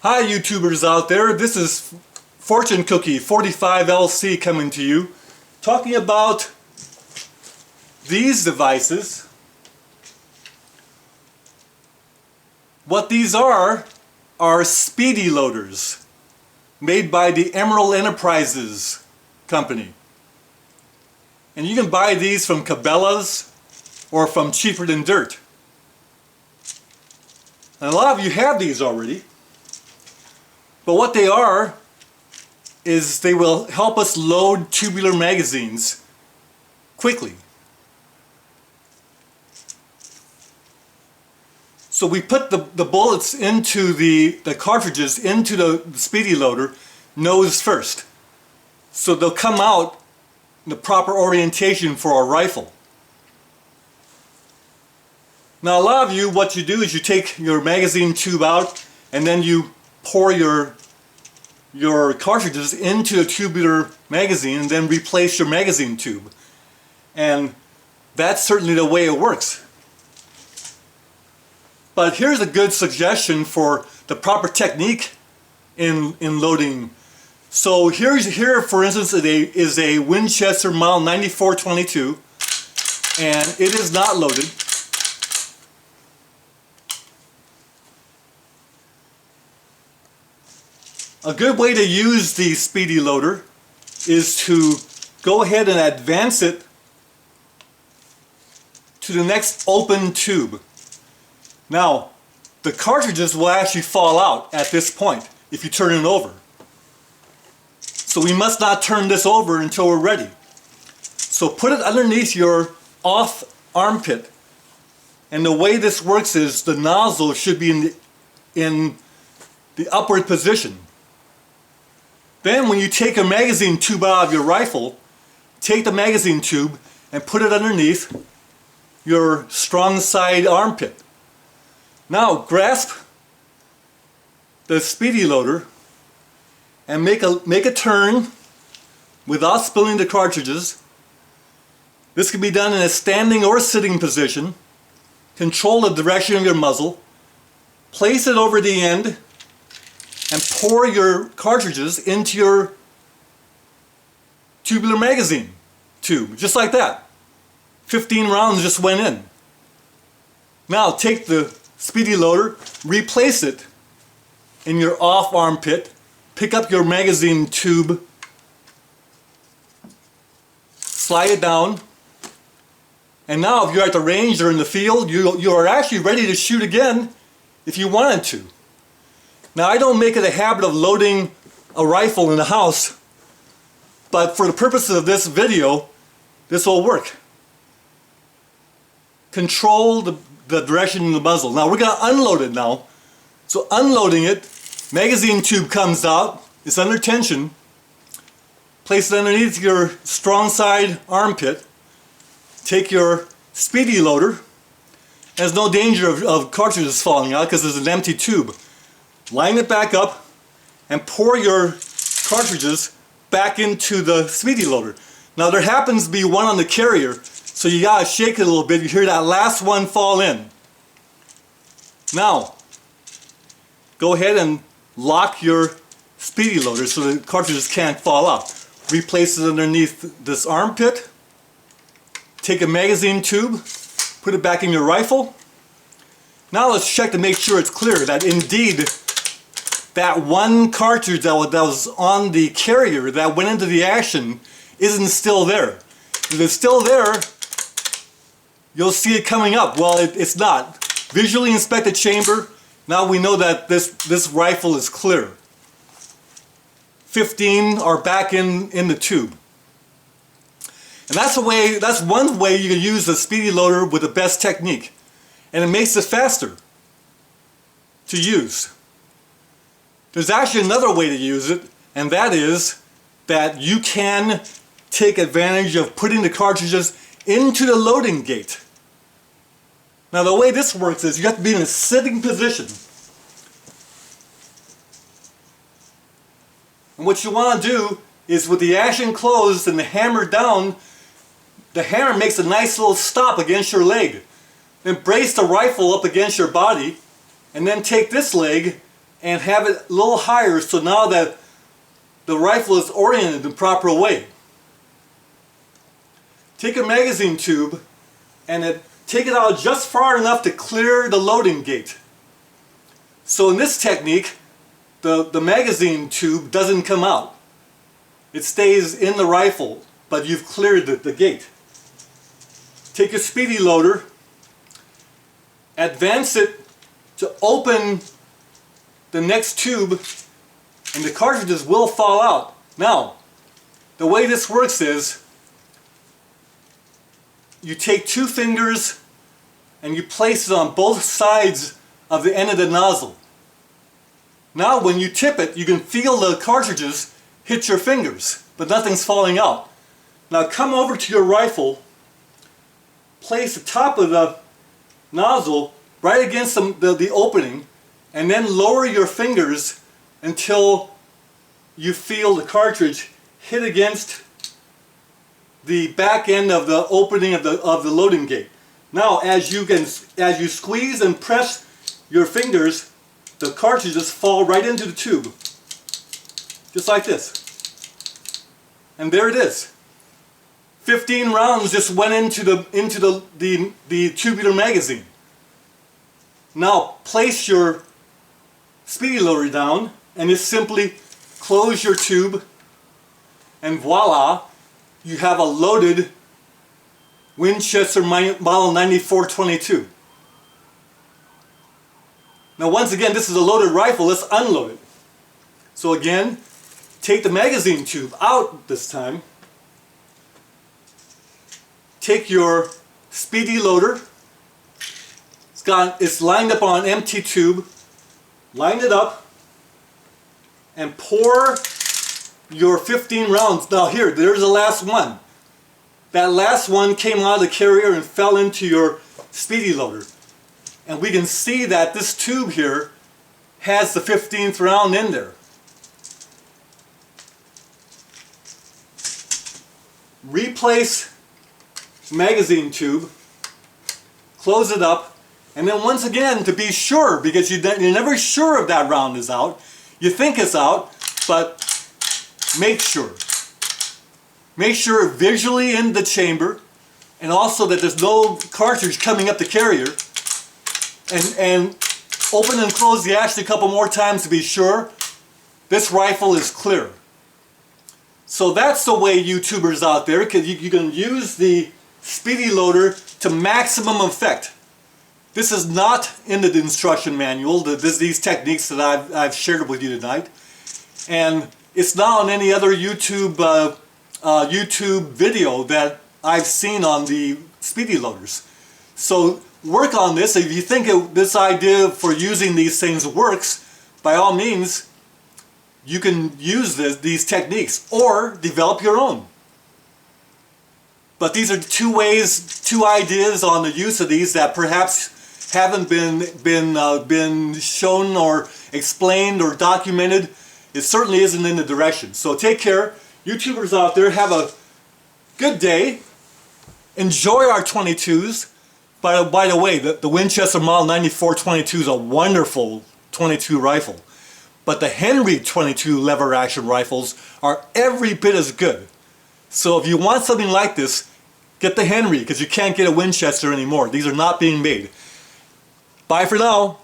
Hi YouTubers out there, this is Fortune Cookie 45LC coming to you, talking about these devices. What these are Spee-D-Loaders made by the Emerald Enterprises company. And you can buy these from Cabela's or from Cheaper Than Dirt. And a lot of you have these already. But what they are is they will help us load tubular magazines quickly. So we put the bullets into the cartridges into the Spee-D-Loader nose first. So they'll come out in the proper orientation for a rifle. Now a lot of you, what you do is you take your magazine tube out and then you pour your cartridges into a tubular magazine and then replace your magazine tube. And that's certainly the way it works. But here's a good suggestion for the proper technique in loading. So here for instance is a Winchester model 9422 and it is not loaded. A good way to use the Spee-D-Loader is to go ahead and advance it to the next open tube. Now, the cartridges will actually fall out at this point if you turn it over. So we must not turn this over until we're ready. So put it underneath your off armpit. And the way this works is the nozzle should be in the upward position. Then when you take a magazine tube out of your rifle, take the magazine tube and put it underneath your strong side armpit. Now grasp the Spee-D-Loader and make a turn without spilling the cartridges. This can be done in a standing or sitting position. Control the direction of your muzzle. Place it over the end and pour your cartridges into your tubular magazine tube, just like that. 15 rounds just went in. Now take the Spee-D-Loader, replace it in your off armpit, pick up your magazine tube, slide it down, and now if you're at the range or in the field, you are actually ready to shoot again if you wanted to. Now I don't make it a habit of loading a rifle in the house, but for the purposes of this video, this will work. Control the direction of the muzzle. Now we're going to unload it now. So unloading it, magazine tube comes out, it's under tension. Place it underneath your strong side armpit. Take your Spee-D-Loader. There's no danger of cartridges falling out because there's an empty tube. Line it back up and pour your cartridges back into the Spee-D-Loader. Now there happens to be one on the carrier, so you gotta shake it a little bit. You hear that last one fall in. Now, go ahead and lock your Spee-D-Loader so the cartridges can't fall out. Replace it underneath this armpit. Take a magazine tube, put it back in your rifle. Now let's check to make sure it's clear that indeed that one cartridge that was on the carrier that went into the action isn't still there. If it's still there, you'll see it coming up. Well, it's not. Visually inspect the chamber. Now we know that this rifle is clear. 15 are back in the tube. And that's one way you can use the Spee-D-Loader with the best technique. And it makes it faster to use. There's actually another way to use it, and that is that you can take advantage of putting the cartridges into the loading gate. Now the way this works is you have to be in a sitting position. And what you want to do is with the action closed and the hammer down, the hammer makes a nice little stop against your leg. Then brace the rifle up against your body and then take this leg and have it a little higher so now that the rifle is oriented the proper way. Take a magazine tube and take it out just far enough to clear the loading gate. So in this technique, the magazine tube doesn't come out. It stays in the rifle, but you've cleared the gate. Take your Spee-D-Loader, advance it to open the next tube, and the cartridges will fall out. Now, the way this works is you take two fingers and you place it on both sides of the end of the nozzle. Now when you tip it, you can feel the cartridges hit your fingers, but nothing's falling out. Now come over to your rifle, place the top of the nozzle right against the opening, and then lower your fingers until you feel the cartridge hit against the back end of the opening of the loading gate. Now as you squeeze and press your fingers, the cartridges fall right into the tube, just like this. And there it is. 15 rounds just went into the tubular magazine. Now place your Spee-D-Loader down and just simply close your tube, and voila, you have a loaded Winchester model 9422. Now once again, this is a loaded rifle. Let's unload it. So again, take the magazine tube out this time. Take your Spee-D-Loader. It's lined up on an empty tube. Line it up and pour your 15 rounds. Now here, there's the last one. That last one came out of the carrier and fell into your Spee-D-Loader. And we can see that this tube here has the 15th round in there. Replace magazine tube, close it up, and then once again, to be sure, because you're never sure if that round is out, you think it's out, but make sure. Make sure visually in the chamber, and also that there's no cartridge coming up the carrier, and open and close the action a couple more times to be sure this rifle is clear. So that's the way, YouTubers out there, because you can use the Spee-D-Loader to maximum effect. This is not in the instruction manual, these techniques that I've shared with you tonight. And it's not on any other YouTube video that I've seen on the Spee-D-Loaders. So work on this. If you think this idea for using these things works, by all means, you can use these techniques or develop your own. But these are two ideas on the use of these that perhaps haven't been shown or explained or documented. It certainly isn't in the direction. So take care. YouTubers out there, have a good day. Enjoy our 22s. By the way, the Winchester Model 9422 is a wonderful 22 rifle. But the Henry 22 lever action rifles are every bit as good. So if you want something like this, get the Henry, because you can't get a Winchester anymore. These are not being made. Bye for now.